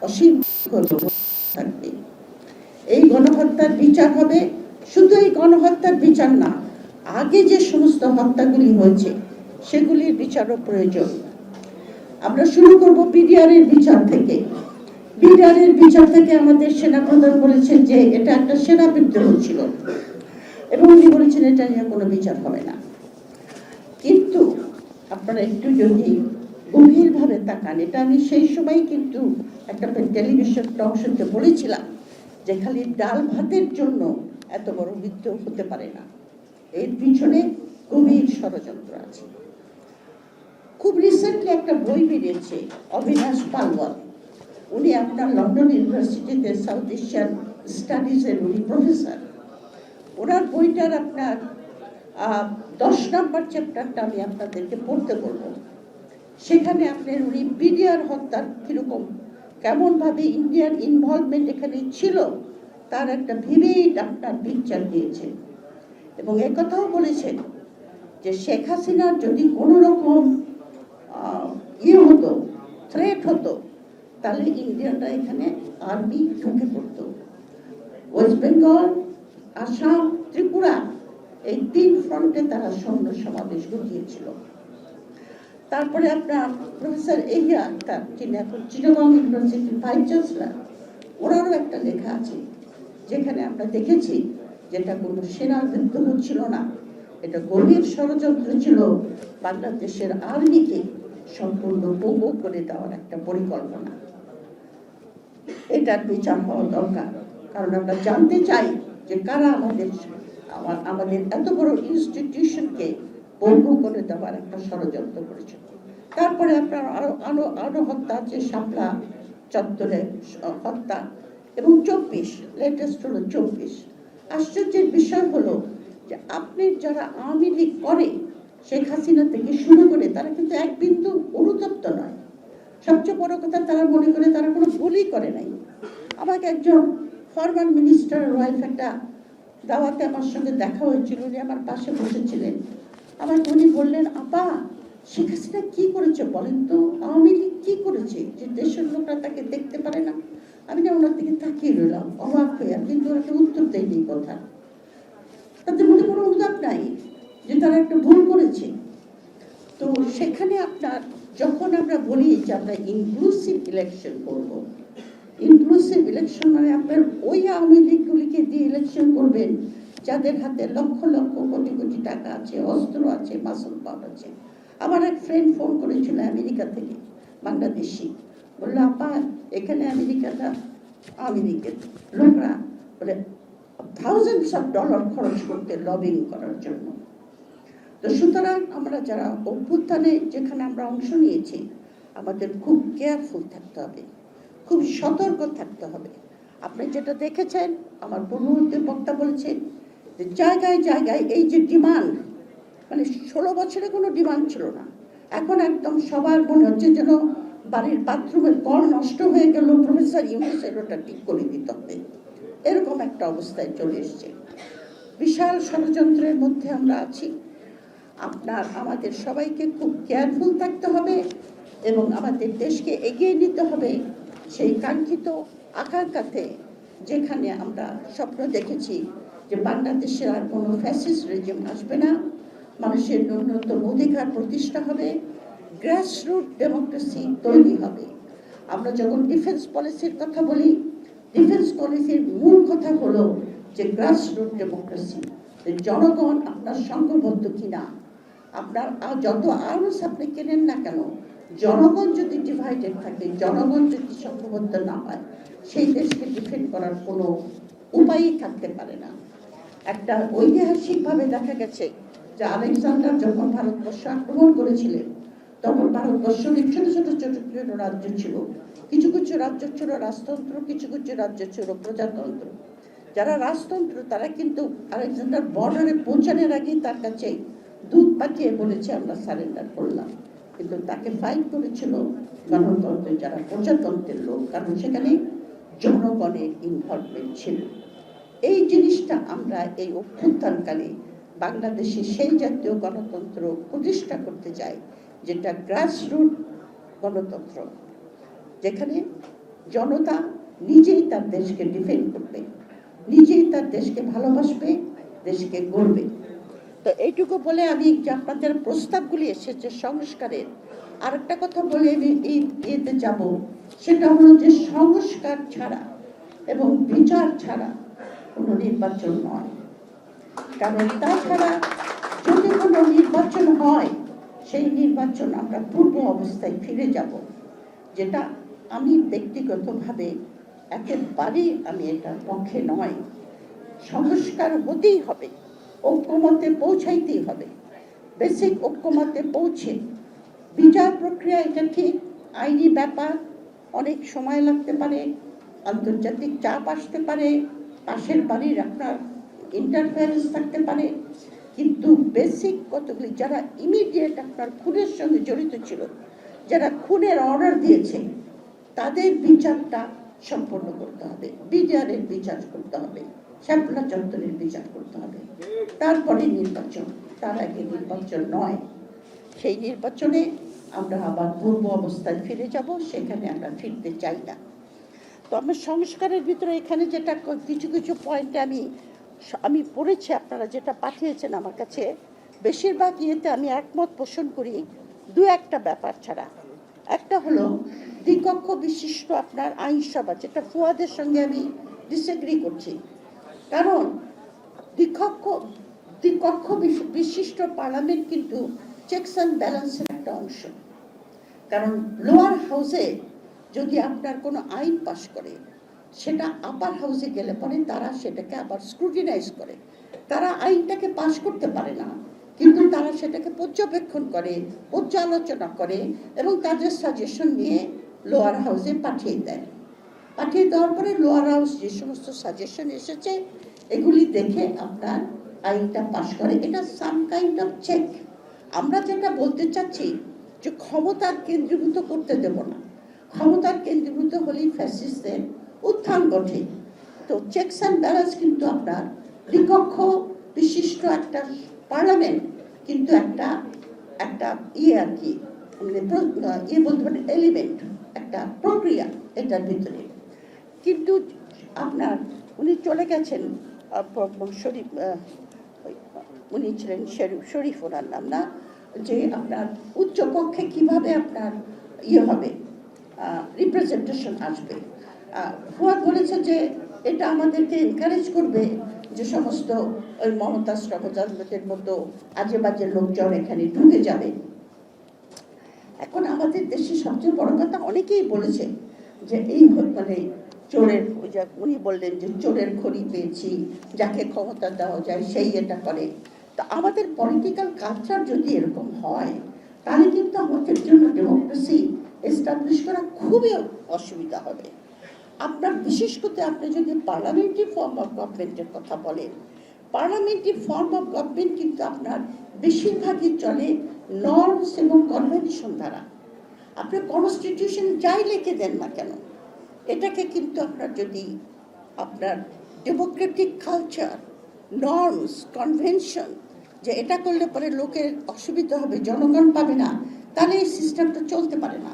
অসীম থাকবে। এই গণহত্যার বিচার হবে, শুধু এই গণহত্যার বিচার না, আগে যে সমস্ত হত্যাগুলি হয়েছে সেগুলির বিচারও প্রয়োজন। আমরা শুরু করব বিডিআর এর বিচার থেকে। বিডিআর এর বিচার থেকে আমাদের সেনাপ্রধান বলেছেন যে এটা একটা সেনা বিদ্রোহ ছিল এবং উনি বলেছেন এটা নিয়ে কোনো বিচার হবে না। কিন্তু আপনারা একটু যদি গভীরভাবে তাকান, এটা আমি সেই সময় কিন্তু একটা টেলিভিশন টক শোতে বলেছিলাম যে খালি ডাল ভাতের জন্য এত বড় বিদ্রোহ হতে পারে না, এর পিছনে গভীর ষড়যন্ত্র আছে। খুব রিসেন্টলি একটা বই বেরিয়েছে, অবিনাশ পালওয়াল, উনি আপনার লন্ডন ইউনিভার্সিটিতে সাউথ এশিয়ান স্টাডিজের উনি প্রফেসর। ওনার বইটার আপনার 10 নম্বর চ্যাপ্টারটা আমি আপনাদেরকে পড়তে বলবো। সেখানে আপনার উনি বিডিআর হত্যার কিরকম কেমনভাবে ইন্ডিয়ান ইনভলভমেন্ট এখানে ছিল তার একটা ভিভিড আপনার পিকচার দিয়েছেন এবং একথাও বলেছেন যে শেখ হাসিনার যদি কোনো রকম হতো, থ্রেট হতো, তাহলে ইন্ডিয়ানরা এখানে আর্মি ঢুকে পড়তো। ওয়েস্ট বেঙ্গল, আসাম, ত্রিপুরা, এই 3 ফ্রন্টে তারা সৈন্য সমাবেশ ঘটিয়েছিল। তারপরে আপনার প্রফেসর এহিয়া আক্তার, যিনি এখন চিটাগং ইউনিভার্সিটির ভাইস চ্যান্সেলর, ওনারও একটা লেখা আছে যেখানে আমরা দেখেছি যেটা কোনো সেনা বিদ্রোহ ছিল না, এটা গভীর ষড়যন্ত্র ছিল বাংলাদেশের আর্মিকে সম্পূর্ণ পঙ্গু করে দেওয়ার একটা পরিকল্পনা। এটার বিচার হওয়া দরকার, কারণ আমরা জানতে চাই যে কারা আমাদের এত বড় ইনস্টিটিউশনকে পঙ্গু করে দেওয়ার একটা ষড়যন্ত্র করেছে। তারপরে আপনার আরো হত্যা আছে, শাপলা চত্বরে হত্যা এবং 24 লেটেস্ট হলো 24। আশ্চর্যের বিষয় হলো যে আপনি যারা আওয়ামী লীগ করে শেখ হাসিনা থেকে শুরু করে তারা কিন্তু এক বিন্দু অনুতপ্ত নয়। সবচেয়ে বড় কথা, তারা মনে করে তারা কোনো ভুলই করে নাই। আমাকে একজন ফরমার মিনিস্টার ওয়াইফ একটা দাওয়াতে আমার সঙ্গে দেখা হয়েছিল, উনি আমার পাশে বসেছিলেন। উনি বললেন, আপা শেখ হাসিনা কি করেছে বলেন তো, আওয়ামী লীগ কি করেছে যে দেশের লোকরা তাকে দেখতে পারে না? আমি না ওনার দিকে তাকিয়ে রইলাম অবাক হয়ে, কিন্তু ওনাকে উত্তর দেয়নি কথা। তাদের মনে কোনো উদ্যোগ নাই যে তারা একটা ভুল করেছে। তো সেখানে আপনার যখন আমরা বলি যে আমরা ইনক্লুসিভ ইলেকশন করবো, ইনক্লুসিভ ইলেকশন মানে আপনার ওই আওয়ামী লীগগুলিকে দিয়ে ইলেকশন করবেন যাদের হাতে লক্ষ লক্ষ কোটি কোটি টাকা আছে, অস্ত্র আছে, মাসল পাওয়ার আছে। আমার এক ফ্রেন্ড ফোন করেছিল আমেরিকা থেকে, বাংলাদেশি, বললো আপা এখানে আমেরিকাটা আওয়ামী লীগের লোকরা বলে থাউজেন্ডস অফ ডলার খরচ করতে লবিং করার জন্য। তো সুতরাং আমরা যারা অভ্যুত্থানে যেখানে আমরা অংশ নিয়েছি, আমাদের খুব কেয়ারফুল থাকতে হবে, খুব সতর্ক থাকতে হবে। আপনি যেটা দেখেছেন, আমার পূর্ববর্তী বক্তা বলেছেন যে জায়গায় জায়গায় এই যে ডিমান্ড, মানে 16 বছরে কোনো ডিমান্ড ছিল না, এখন একদম সবার মনে হচ্ছে যেন বাড়ির বাথরুমের কল নষ্ট হয়ে গেল, প্রফেসর ইউনূসের ওটা ঠিক করে দিতে হবে, এরকম একটা অবস্থায় চলে এসছে। বিশাল ষড়যন্ত্রের মধ্যে আমরা আছি। আমাদের সবাইকে খুব কেয়ারফুল থাকতে হবে এবং আমাদের দেশকে এগিয়ে নিতে হবে সেই কাঙ্ক্ষিত আকাঙ্ক্ষাতে, যেখানে আমরা স্বপ্ন দেখেছি যে বাংলাদেশে আর কোনো ফ্যাসিস্ট রেজিম আসবে না, মানুষের ন্যূনতম অধিকার প্রতিষ্ঠা হবে, গ্রাসরুট ডেমোক্রেসি তৈরি হবে। আমরা যখন ডিফেন্স পলিসির কথা বলি, ডিফেন্স পলিসির মূল কথা হলো যে গ্রাসরুট ডেমোক্রেসি, জনগণ আপনার সংঘবদ্ধ কিনা। আপনার যত আর্মস আপনি কেনেন না কেন, জনগণ যদি ডিভাইডেড থাকে, জনগণ যদি সংঘবদ্ধ না হয়, সেই দেশকে ডিফেন্ড করার কোনো উপায়ই থাকতে পারে না। একটা ঐতিহাসিকভাবে দেখা গেছে যে আলেকজান্ডার যখন ভারতবর্ষ আক্রমণ করেছিলেন, তখন ভারতবর্ষের ছোট ছোট ছোট ছোট রাজ্য ছিল, কিছু কিছু রাজ্য ছিল রাজতন্ত্র, কিছু কিছু রাজ্য ছিল প্রজাতন্ত্র। যারা রাজতন্ত্র তারা কিন্তু আলেকজান্ডার বর্ডারে পৌঁছানোর আগেই তার কাছে দুধ পাঠিয়ে বলেছে আমরা সারেন্ডার করলাম, কিন্তু তাকে ফাইট করেছিল গণতন্ত্রের যারা প্রজাতন্ত্রের লোক, কারণ সেখানে জনগণের ইনভলভমেন্ট ছিল। এই জিনিসটা আমরা এই অভ্যুত্থানকালে বাংলাদেশে সেই জাতীয় গণতন্ত্র প্রতিষ্ঠা করতে চাই যেটা গ্রাসরুট গণতন্ত্র, যেখানে জনতা নিজেই তার দেশকে ডিফেন্ড করবে, নিজেই তার দেশকে ভালোবাসবে, দেশকে গড়বে। তো এইটুকু বলে আমি যে আপনাদের প্রস্তাবগুলি এসেছে সংস্কারের, আরেকটা কথা বলে আমি এই ইয়েতে যাব, সেটা হলো যে সংস্কার ছাড়া এবং বিচার ছাড়া কোনো নির্বাচন নয়। কারণ তাছাড়া যদি কোনো নির্বাচন হয়, সেই নির্বাচন আমরা পূর্ব অবস্থায় ফিরে যাব, যেটা আমি ব্যক্তিগতভাবে একেবারেই আমি এটার পক্ষে নয়। সংস্কার হতেই হবে, ঐক্যমতে পৌঁছাইতেই হবে। বেসিক ঐক্যমতে পৌঁছে বিচার প্রক্রিয়া, এটা ঠিক আইনি ব্যাপার, অনেক সময় লাগতে পারে, আন্তর্জাতিক চাপ আসতে পারে, পাশের বাড়ির আপনার ইন্টারফারেন্স থাকতে পারে, কিন্তু বেসিক কতগুলি যারা ইমিডিয়েট আপনার খুনের সঙ্গে জড়িত ছিল, যারা খুনের অর্ডার দিয়েছে, তাদের বিচারটা সম্পন্ন করতে হবে, বিডিআরের বিচার করতে হবে, শাপলা চত্বরের বিচার করতে হবে, তারপরে নির্বাচন। তার আগে নির্বাচন নয়। সেই নির্বাচনে আমরা আবার পূর্ব অবস্থায় ফিরে যাব, সেখানে আমরা ফিরতে চাই না। তো আমার সংস্কারের ভিতরে এখানে যেটা কিছু কিছু পয়েন্টে আমি পড়েছি, আপনারা যেটা পাঠিয়েছেন আমার কাছে, বেশিরভাগ ইয়েতে আমি একমত পোষণ করি, দু একটা ব্যাপার ছাড়া। একটা হলো দ্বিকক্ষ বিশিষ্ট আপনার আইনসভা, যেটা ফুয়াদের সঙ্গে আমি ডিসএগ্রি করছি। কারণ দ্বিকক্ষ বিশিষ্ট পার্লামেন্ট কিন্তু চেকস অ্যান্ড ব্যালেন্সের একটা অংশ। কারণ লোয়ার হাউসে যদি আপনার কোনো আইন পাশ করে, সেটা আপার হাউসে গেলে পরে তারা সেটাকে আবার স্ক্রুটিনাইজ করে। তারা আইনটাকে পাশ করতে পারে না, কিন্তু তারা সেটাকে পর্যবেক্ষণ করে, পর্যালোচনা করে এবং তাদের সাজেশন নিয়ে লোয়ার হাউসে পাঠিয়ে দেয়। পাঠিয়ে দেওয়ার পরে লোয়ার হাউস যে সমস্ত সাজেশন এসেছে, এগুলি দেখে আপনার আইনটা পাশ করে। এটা সাম কাইন্ড অফ চেক। আমরা যেটা বলতে চাচ্ছি যে ক্ষমতার কেন্দ্রীভূত করতে দেব না। ক্ষমতার কেন্দ্রীভূত হলেই ফ্যাসিস্টদের উত্থান ঘটে। তো চেকস অ্যান্ড ব্যালেন্স কিন্তু আপনার দ্বিকক্ষ বিশিষ্ট একটা পার্লামেন্ট কিন্তু একটা ইয়ে আর কি, ইয়ে বলতে পারেন এলিমেন্ট, একটা প্রক্রিয়া এটার ভিতরে। কিন্তু আপনার উনি চলে গেছেন, শরীফ, উনি ছিলেন শরীফ, ওনার নাম না, যে আপনার উচ্চকক্ষে কিভাবে আপনার ইয়ে হবে, রিপ্রেজেন্টেশন আসবে। ফুয়াদ বলেছে যে এটা আমাদেরকে এনকারেজ করবে যে সমস্ত ওই মমতাজ রহজানদের মতো আজে বাজে লোকজন এখানে ঢুকে যাবে। এখন আমাদের দেশে সবচেয়ে বড় কথা, অনেকেই বলেছে যে এই মানে চোরের, উনি বললেন যে চোরের খড়ি পেয়েছি, যাকে ক্ষমতা দেওয়া যায় সেই এটা করে। তো আমাদের পলিটিক্যাল কালচার যদি এরকম হয়, তাহলে কিন্তু আমাদের জন্য ডেমোক্রেসি এস্টাবলিশ করা খুবই অসুবিধা হবে। আপনার বিশেষ করে আপনি যদি পার্লামেন্টারি ফর্ম অফ গভর্নমেন্টের কথা বলেন, পার্লামেন্টারি ফর্ম অফ গভর্নমেন্ট কিন্তু আপনার বেশিরভাগই চলে নর্মস এবং কনভেনশন দ্বারা। আপনি কনস্টিটিউশন যাই লিখে দেন না কেন, এটাকে কিন্তু আপনার যদি আপনার ডেমোক্রেটিক কালচার, নর্মস, কনভেনশন, যে এটা করলে পরে লোকের অসুবিধা হবে, জনগণ পাবে না, তাহলে এই সিস্টেমটা চলতে পারে না।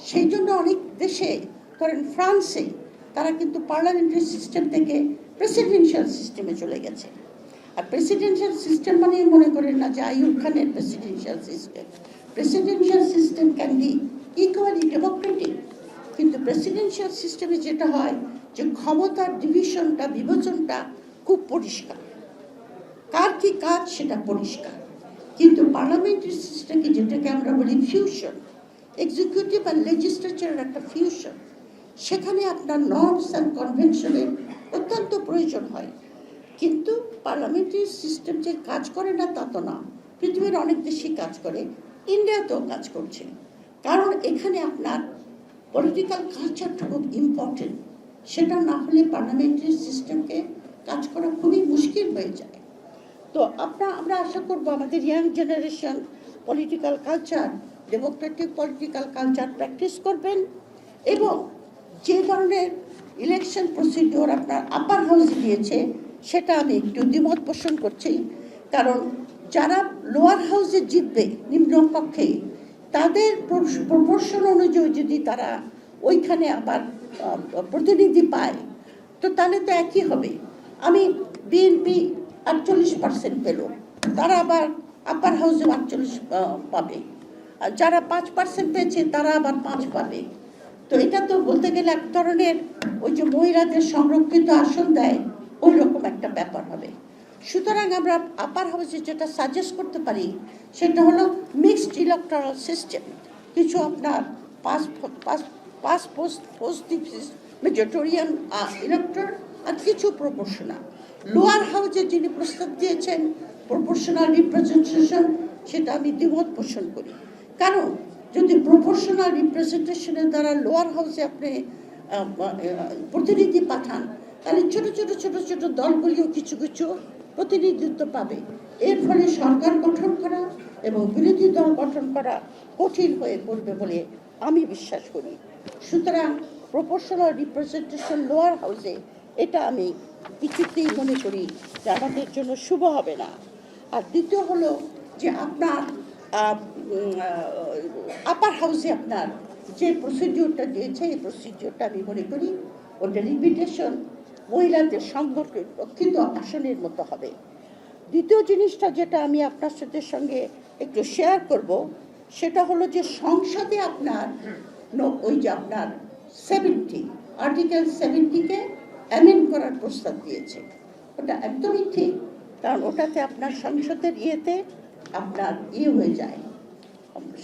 সেই জন্য অনেক দেশে, ধরেন ফ্রান্সে, তারা কিন্তু পার্লামেন্টারি সিস্টেম থেকে প্রেসিডেন্সিয়াল সিস্টেমে চলে গেছে। আর প্রেসিডেন্সিয়াল সিস্টেম মানে মনে করেন না যে আইয়ুব খানের presidential system. Presidential system can be equally Democratic, কিন্তু প্রেসিডেন্সিয়াল সিস্টেমে যেটা হয় যে ক্ষমতার ডিভিশনটা, বিভাজনটা খুব পরিষ্কার, কার কি কাজ সেটা পরিষ্কার। কিন্তু পার্লামেন্টারি সিস্টেমকে, যেটাকে আমরা বলি ফিউশন, এক্সিকিউটিভ আর লেজিসলেচারের একটা ফিউশন, সেখানে আপনার নর্মস অ্যান্ড কনভেনশনের অত্যন্ত প্রয়োজন হয়। কিন্তু পার্লামেন্টারি সিস্টেম যে কাজ করে না তা তো না, পৃথিবীর অনেক দেশই কাজ করে, ইন্ডিয়াতেও কাজ করছে। কারণ এখানে আপনার পলিটিক্যাল কালচারটা খুব ইম্পর্টেন্ট, সেটা না হলে পার্লামেন্টারি সিস্টেমকে কাজ করা খুবই মুশকিল হয়ে যায়। তো আমরা আশা করব আমাদের young generation political culture, Democratic political culture practice করবেন, এবং যে ধরনের ইলেকশন প্রসিডিওর আপনার আপার হাউসে দিয়েছে সেটা আমি একটু দ্বিমত পোষণ করছি। কারণ যারা লোয়ার হাউসে জিতবে, নিম্নকক্ষে, তাদের প্রপোর্শন অনুযায়ী যদি তারা ওইখানে আবার প্রতিনিধি পায়, তো তাহলে তো একই হবে। আমি বিএনপি 48% পেল, তারা আবার আপার হাউসে 48 পাবে, আর যারা 5% পেয়েছে তারা আবার 5 পাবে। তো এটা তো বলতে গেলে এক ধরনের ওই যে মহিলাদের সংরক্ষিত আসন দেয় ওই রকম একটা ব্যাপার হবে। সুতরাং আমরা আপার হাউসে যেটা সাজেস্ট করতে পারি সেটা হলো মিক্সড ইলেকটরাল সিস্টেম। কিছু আপনার পাস পোস্ট মেজরিটেরিয়ান ইলেক্টর আর কিছু প্রপোর্শনাল। লোয়ার হাউসে যিনি প্রস্তাব দিয়েছেন প্রপোর্শনাল রিপ্রেজেন্টেশন, সেটা আমি দ্বিমত পোষণ করি। কারণ যদি প্রপোর্শনাল রিপ্রেজেন্টেশনের দ্বারা লোয়ার হাউসে আপনি প্রতিনিধি পাঠান, তাহলে ছোট ছোট ছোট ছোট দলগুলিও কিছু কিছু প্রতিনিধিত্ব পাবে। এর ফলে সরকার গঠন করা এবং বিরোধী দল গঠন করা কঠিন হয়ে পড়বে বলে আমি বিশ্বাস করি। সুতরাং প্রপোর্শনাল রিপ্রেজেন্টেশন লোয়ার হাউসে এটা আমি কিছুতেই মনে করি যে আমাদের জন্য শুভ হবে না। আর দ্বিতীয় হলো যে আপনার আপার হাউসে আপনার যে প্রসিডিওরটা দিয়েছে এই প্রসিডিওরটা আমি মনে করি ওটা লিমিটেশন মহিলাদের সংরক্ষিত আসনের মতো হবে। দ্বিতীয় জিনিসটা যেটা আমি আপনার সাথে সঙ্গে একটু শেয়ার করব সেটা হলো যে সংসদে আপনার ওই যে আপনার 70 আর্টিকেল 70-কে অ্যামেন্ড করার প্রস্তাব দিয়েছে। ওটা একদমই ঠিক, কারণ ওটাতে আপনার সংসদের ইয়েতে আপনার হয়ে যায়,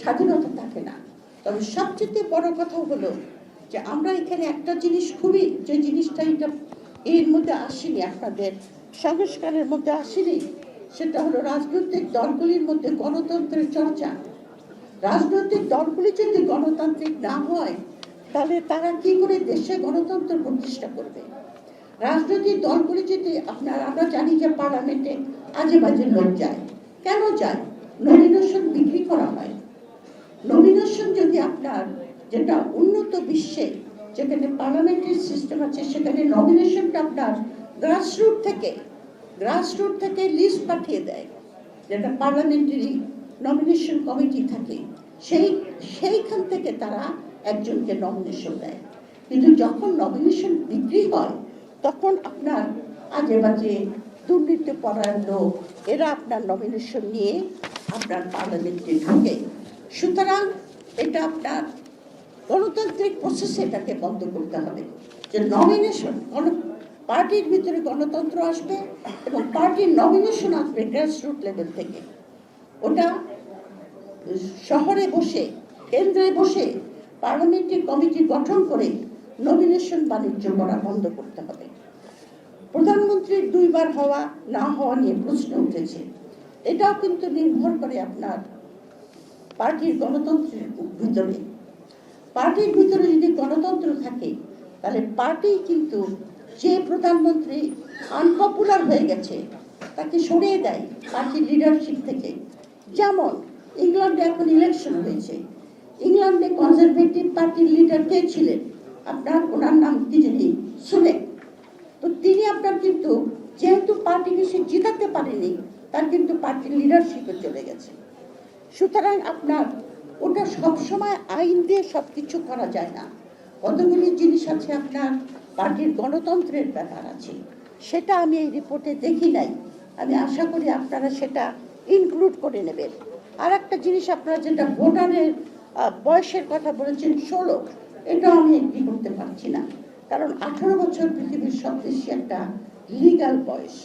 স্বাধীনতা থাকে না। তবে সবচেয়ে বড় কথা হলো যে আমরা এখানে একটা জিনিস খুবই, যে জিনিসটা এটা এর মধ্যে আসেনি, আপনাদের সংস্কারের মধ্যে আসেনি, সেটা হলো রাজনৈতিক দলগুলির মধ্যে গণতন্ত্রের চর্চা। রাজনৈতিক দলগুলি যদি গণতান্ত্রিক না হয় তাহলে তারা কি করে দেশে গণতন্ত্র প্রতিষ্ঠা করবে? রাজনৈতিক দলগুলি যদি আমরা জানি যে পার্লামেন্টে আজে বাজে লোক যায়, কেন যায়? নমিনেশন বিক্রি করা হয়। নমিনেশন যদি আপনার যেটা উন্নত বিশ্বে যেখানে পার্লামেন্টারি সিস্টেম আছে সেখানে নমিনেশনটা আপনার গ্রাসরুট থেকে লিস্ট পাঠিয়ে দেয়, যেটা পার্লামেন্টারি নমিনেশন কমিটি থাকে, সেইখান থেকে তারা একজনকে নমিনেশন দেয়। কিন্তু যখন নমিনেশন বিক্রি হয় তখন আপনার আজে বাজে দুর্নীতিপরায়ণ লোক এরা আপনার নমিনেশন নিয়ে আপনার পার্লামেন্টে ঢুকে। সুতরাং এটা আপনার গণতান্ত্রিক প্রসেসে এটাকে বন্ধ করতে হবে, যে নমিনেশন পার্টির ভিতরে গণতন্ত্র আসবে এবং পার্টির নমিনেশন আসবে গ্রাসরুট লেভেল থেকে। ওটা শহরে বসে, কেন্দ্রে বসে পার্লামেন্টারি কমিটি গঠন করে নমিনেশন বাণিজ্য করা বন্ধ করতে হবে। প্রধানমন্ত্রীর 2 বার হওয়া না হওয়া নিয়ে প্রশ্ন উঠেছে, এটাও কিন্তু নির্ভর করে আপনার পার্টির গণতন্ত্রের ভিতরে। পার্টির ভিতরে যদি গণতন্ত্র থাকে তাহলে পার্টি কিন্তু যে প্রধানমন্ত্রী আনপপুলার হয়ে গেছে তাকে সরিয়ে দেয় পার্টির লিডারশিপ থেকে। যেমন ইংল্যান্ডে এখন ইলেকশন হয়েছে, ইংল্যান্ডে কনজারভেটিভ পার্টির লিডার কে ছিলেন আপনার, ওনার নাম কি জানি, সুনেক। তো তিনি আপনার কিন্তু যেহেতু পার্টিকে সে জিতাতে পারেনি, তার কিন্তু পার্টির লিডারশিপে চলে গেছে। সুতরাং আপনার ওটা সবসময় আইন দিয়ে সব কিছু করা যায় না। কতগুলি জিনিস আছে আপনার পার্টির গণতন্ত্রের ব্যাপার আছে, সেটা আমি এই রিপোর্টে দেখি নাই। আমি আশা করি আপনারা সেটা ইনক্লুড করে নেবেন। আর একটা জিনিস আপনারা যেটা ভোটারের বয়সের কথা বলেছেন 16, এটাও আমি এগ্রি করতে পারছি না। কারণ 18 বছর পৃথিবীর সব দেশে একটা লিগ্যাল বয়স।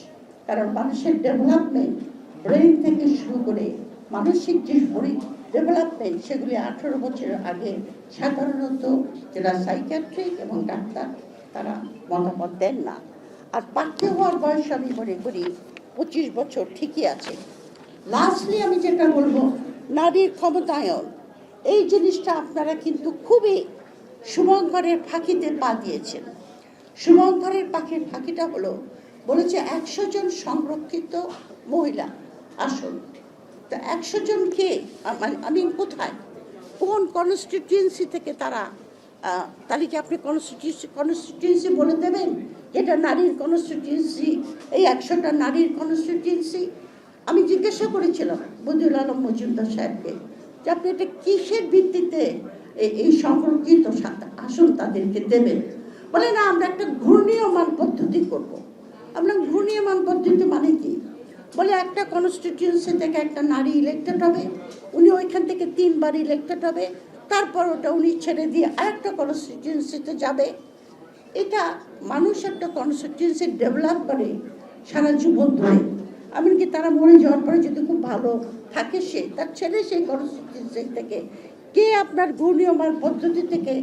কারণ মানুষের ডেভেলপমেন্ট ব্রেন থেকে শুরু করে মানসিক যে ডেভেলপমেন্ট সেগুলি 18 বছরের আগে সাধারণত যারা সাইকিয়াট্রিক এবং ডাক্তার তারা মতামত দেন না। আর প্রার্থী হওয়ার বয়স আমি মনে করি 25 বছর ঠিকই আছে। লাস্টলি আমি যেটা বলবো, নারীর ক্ষমতায়ন, এই জিনিসটা আপনারা কিন্তু খুবই শুভঙ্করের ফাঁকিতে পা দিয়েছেন। শুভঙ্করের ফাঁকিটা হলো বলেছে 100 জন সংরক্ষিত মহিলা আসন। তো 100 জন কে, আমি কোথায়, কোন কনস্টিটিউয়েন্সি থেকে তারা? তালিকা আপনি কনস্টিটিউয়েন্সি বলে দেবেন যেটা নারীর কনস্টিটিউয়েন্সি, এই 100টা নারীর কনস্টিটিউয়েন্সি। আমি জিজ্ঞাসা করেছিলাম বদিউল আলম মজুমদার সাহেবকে যে আপনি এটা কিসের ভিত্তিতে এই সংরক্ষিত আসন তাদেরকে দেবেন। বলে না আমরা একটা ঘূর্ণীয়মান পদ্ধতি করব। আমরা ঘূর্ণীয়মান পদ্ধতি মানে কি? বলে একটা কনস্টিটিউয়েন্সি থেকে একটা নারী ইলেক্টেড হবে, উনি ওইখান থেকে 3 বার ইলেক্টেড হবে, তারপর ওটা উনি ছেড়ে দিয়ে আরেকটা কনস্টিটিউয়েন্সিতে যাবে। এটা মানুষ একটা কনস্টিটিউয়েন্সি ডেভেলপ করে সারা জীবন ধরে, এমনকি তারা মরে যাওয়ার পরে যদি খুব ভালো থাকে সে তার ছেলে সেই কনস্টিটিউয়েন্সি থেকে, কে আপনার ঘূর্ণীয়মান পদ্ধতি থেকে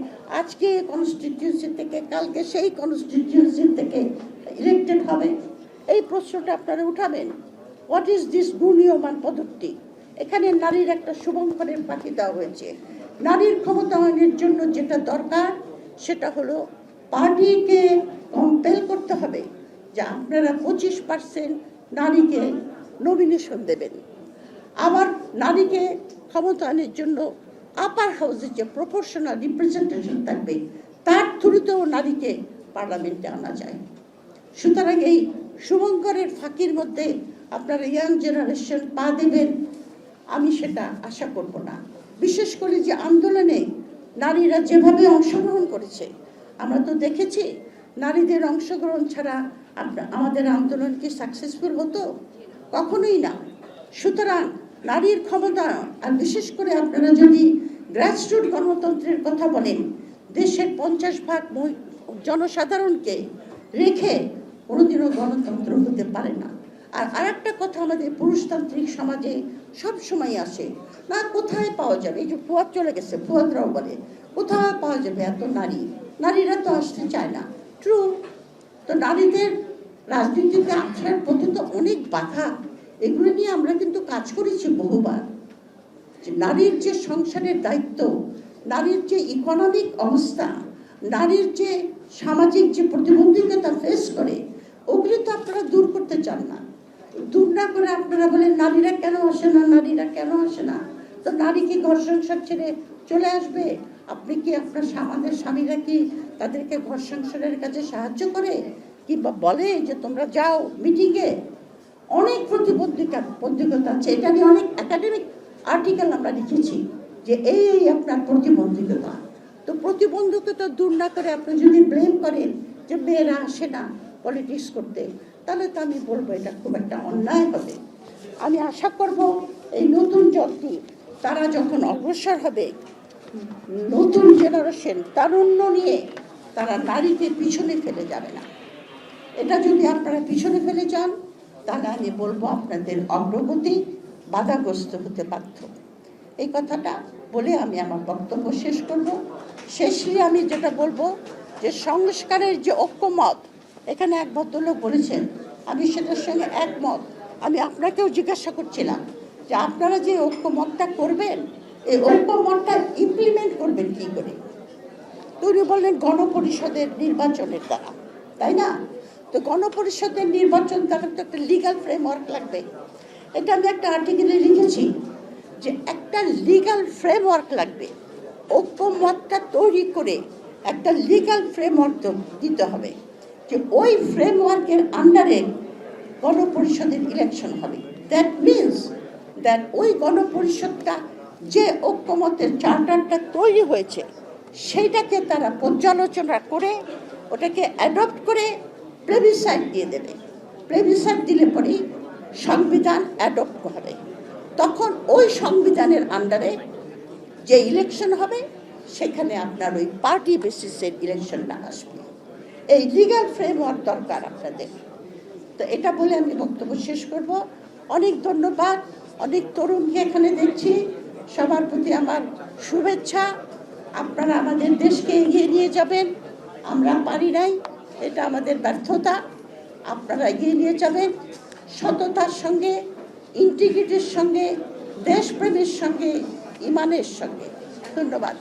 আজকে কনস্টিটিউয়েন্সি থেকে কালকে সেই কনস্টিটিউয়েন্সি থেকে ইলেক্টেড হবে? এই প্রশ্নটা আপনারা উঠাবেন। হোয়াট ইজ দিস ঘূর্ণীয়মান পদ্ধতি? এখানে নারীর একটা শুভঙ্করের ফাঁকি দেওয়া হয়েছে। নারীর ক্ষমতায়নের জন্য যেটা দরকার সেটা হলো পার্টিকে কম্পেল করতে হবে যে আপনারা 25% নারীকে নমিনেশন দেবেন। আবার নারীকে ক্ষমতায়নের জন্য আপার হাউসে যে প্রপোর্শনাল রিপ্রেজেন্টেশন থাকবে তার থ্রুতেও নারীকে পার্লামেন্টে আনা যায়। সুতরাং এই শুভঙ্করের ফাঁকির মধ্যে আপনারা ইয়াং জেনারেশন পা দেবেন আমি সেটা আশা করব না। বিশেষ করে যে আন্দোলনে নারীরা যেভাবে অংশগ্রহণ করেছে, আমরা তো দেখেছি নারীদের অংশগ্রহণ ছাড়া আমাদের আন্দোলন কি সাকসেসফুল হতো? কখনোই না। সুতরাং নারীর ক্ষমতা, আর বিশেষ করে আপনারা যদি গ্রাসরুট গণতন্ত্রের কথা বলেন, দেশের 50% জনসাধারণকে রেখে কোনোদিনও গণতন্ত্র হতে পারে না। আর আরেকটা কথা আমাদের পুরুষতান্ত্রিক সমাজে সব সময় আসে না, কোথায় পাওয়া যাবে? এই যে ফুয়াদ চলে গেছে, ফুয়াদরাও বলে কোথায় পাওয়া যাবে এত নারী? নারীরা তো আসতে চায় না। ট্রু, তো নারীদের রাজনীতিতে আসার পথে তো অনেক বাধা, এগুলো নিয়ে আমরা কিন্তু কাজ করেছি বহুবার। যে নারীর যে সংসারের দায়িত্ব, নারীর যে ইকোনমিক অবস্থা, নারীর যে সামাজিক যে প্রতিবন্ধকতা ফেস করে, ওগুলো তো আপনারা দূর করতে চান না। দূর না করে আপনারা বলেন নারীরা কেন আসে না, নারীরা কেন আসে না। তো নারী কি ঘর সংসার ছেড়ে চলে আসবে? আপনি কি আপনার আমাদের স্বামীরা কি তাদেরকে ঘর সংসারের কাছে সাহায্য করে, কিংবা বলে যে তোমরা যাও মিটিংয়ে? অনেক প্রতিবন্ধকতা আছে, এটা নিয়ে অনেক একাডেমিক আর্টিকেল আমরা লিখেছি যে এই আপনার প্রতিবন্ধকতা। তো প্রতিবন্ধকতা দূর না করে আপনি যদি ব্লেম করেন যে মেয়েরা আসে না পলিটিক্স করতে, তাহলে তো আমি বলবো এটা খুব একটা অন্যায় হবে। আমি আশা করব এই নতুন জাতি তারা যখন অগ্রসর হবে, নতুন জেনারেশন তারুণ্য নিয়ে তারা নারীকে পিছনে ফেলে যাবে না। এটা যদি আপনারা পিছনে ফেলে যান তাহলে আমি বলবো আপনাদের অগ্রগতি বাধাগ্রস্ত হতে বাধ্য। এই কথাটা বলে আমি আমার বক্তব্য শেষ করব। শেষে আমি যেটা বলবো যে সংস্কারের যে ঐক্যমত, এখানে এক ভদ্রলোক বলেছেন, আমি সেটার সঙ্গে একমত। আমি আপনাকেও জিজ্ঞাসা করছিলাম যে আপনারা যে ঐক্যমতটা করবেন, এই ঐক্যমতটা ইমপ্লিমেন্ট করবেন কী করে? তো উনি বললেন গণপরিষদের নির্বাচনের দ্বারা, তাই না? তো গণপরিষদের নির্বাচন দ্বারা তো একটা লিগাল ফ্রেমওয়ার্ক লাগবে। এটা আমি একটা আর্টিকেলে লিখেছি যে একটা লিগাল ফ্রেমওয়ার্ক লাগবে। ঐক্যমতটা তৈরি করে একটা লিগাল ফ্রেমওয়ার্ক দিতে হবে, যে ওই ফ্রেমওয়ার্কের আন্ডারে গণপরিষদের ইলেকশন হবে। দ্যাট মিনস দ্যাট ওই গণপরিষদটা যে ঐক্যমতের চার্টারটা তৈরি হয়েছে সেইটাকে তারা পর্যালোচনা করে ওটাকে অ্যাডপ্ট করে প্লেবিসাইট দিয়ে দেবে। প্লেবিসাইট দিলে পরেই সংবিধান অ্যাডপ্ট হবে। তখন ওই সংবিধানের আন্ডারে যে ইলেকশন হবে সেখানে আপনার ওই পার্টি বেসিসের ইলেকশনটা আসবে। এই লিগ্যাল ফ্রেমওয়ার্ক দরকার আপনাদের। তো এটা বলে আমি বক্তব্য শেষ করব। অনেক ধন্যবাদ। অনেক তরুণকে এখানে দেখছি, সবার প্রতি আমার শুভেচ্ছা। আপনারা আমাদের দেশকে এগিয়ে নিয়ে যাবেন। আমরা পারি নাই, এটা আমাদের ব্যর্থতা। আপনারা এগিয়ে নিয়ে যাবেন সততার সঙ্গে, ইন্টিগ্রিটির সঙ্গে, দেশপ্রেমের সঙ্গে, ইমানের সঙ্গে। ধন্যবাদ।